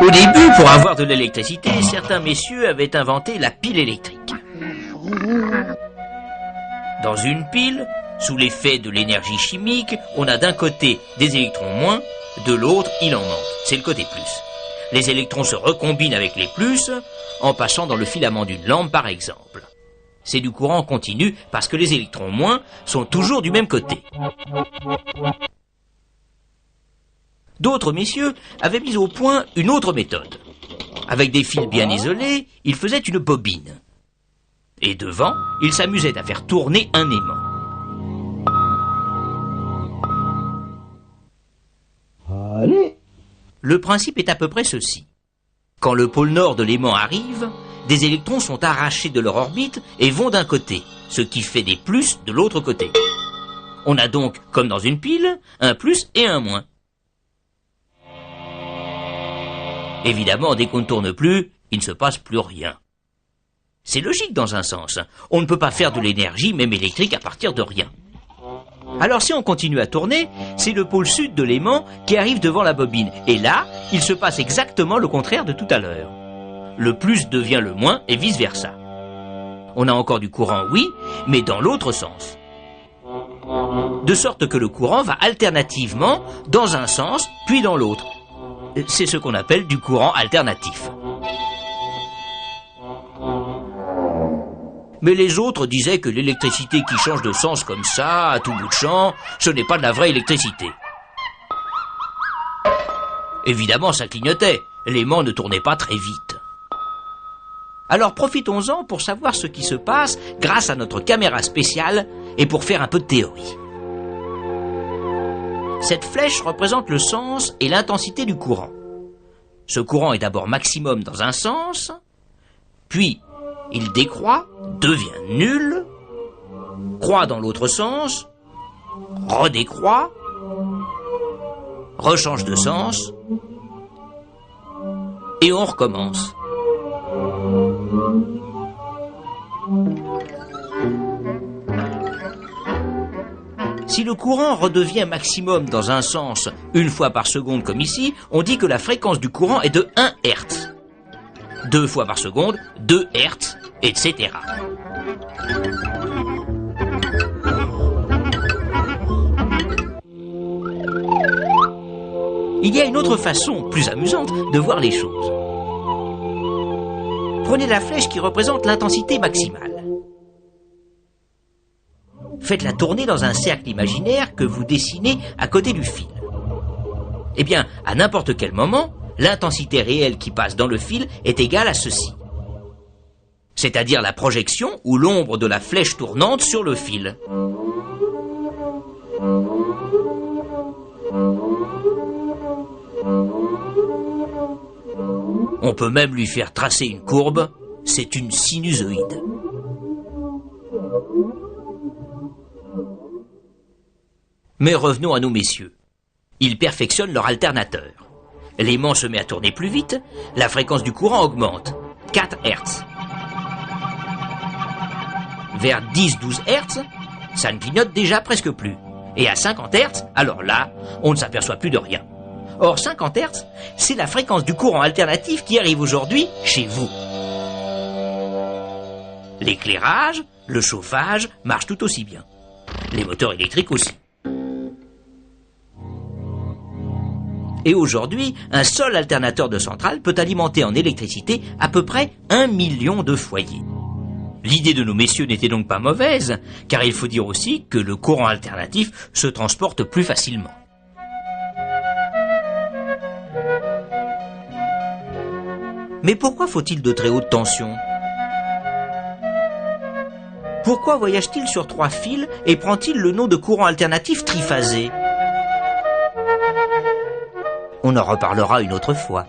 Au début, pour avoir de l'électricité, certains messieurs avaient inventé la pile électrique. Dans une pile, sous l'effet de l'énergie chimique, on a d'un côté des électrons moins, de l'autre, il en manque. C'est le côté plus. Les électrons se recombinent avec les plus en passant dans le filament d'une lampe, par exemple. C'est du courant continu parce que les électrons moins sont toujours du même côté. D'autres messieurs avaient mis au point une autre méthode. Avec des fils bien isolés, ils faisaient une bobine. Et devant, ils s'amusaient à faire tourner un aimant. Allez. Le principe est à peu près ceci. Quand le pôle nord de l'aimant arrive, des électrons sont arrachés de leur orbite et vont d'un côté, ce qui fait des plus de l'autre côté. On a donc, comme dans une pile, un plus et un moins. Évidemment, dès qu'on ne tourne plus, il ne se passe plus rien. C'est logique dans un sens. On ne peut pas faire de l'énergie, même électrique, à partir de rien. Alors si on continue à tourner, c'est le pôle sud de l'aimant qui arrive devant la bobine. Et là, il se passe exactement le contraire de tout à l'heure. Le plus devient le moins et vice-versa. On a encore du courant, oui, mais dans l'autre sens. De sorte que le courant va alternativement dans un sens, puis dans l'autre. C'est ce qu'on appelle du courant alternatif. Mais les autres disaient que l'électricité qui change de sens comme ça, à tout bout de champ, ce n'est pas de la vraie électricité. Évidemment, ça clignotait. L'aimant ne tournait pas très vite. Alors profitons-en pour savoir ce qui se passe grâce à notre caméra spéciale et pour faire un peu de théorie. Cette flèche représente le sens et l'intensité du courant. Ce courant est d'abord maximum dans un sens, puis il décroît, devient nul, croît dans l'autre sens, redécroît, rechange de sens, et on recommence. Si le courant redevient maximum dans un sens une fois par seconde comme ici, on dit que la fréquence du courant est de 1 Hz. 2 fois par seconde, 2 Hz, etc. Il y a une autre façon, plus amusante, de voir les choses. Prenez la flèche qui représente l'intensité maximale. Faites-la tourner dans un cercle imaginaire que vous dessinez à côté du fil. Eh bien, à n'importe quel moment, l'intensité réelle qui passe dans le fil est égale à ceci. C'est-à-dire la projection ou l'ombre de la flèche tournante sur le fil. On peut même lui faire tracer une courbe, c'est une sinusoïde. Mais revenons à nos messieurs. Ils perfectionnent leur alternateur. L'aimant se met à tourner plus vite, la fréquence du courant augmente, 4 Hz. Vers 10-12 Hz, ça ne clignote déjà presque plus. Et à 50 Hz, alors là, on ne s'aperçoit plus de rien. Or 50 Hz, c'est la fréquence du courant alternatif qui arrive aujourd'hui chez vous. L'éclairage, le chauffage marchent tout aussi bien. Les moteurs électriques aussi. Et aujourd'hui, un seul alternateur de centrale peut alimenter en électricité à peu près 1 million de foyers. L'idée de nos messieurs n'était donc pas mauvaise, car il faut dire aussi que le courant alternatif se transporte plus facilement. Mais pourquoi faut-il de très hautes tensions ? Pourquoi voyage-t-il sur 3 fils et prend-il le nom de courant alternatif triphasé ? On en reparlera une autre fois.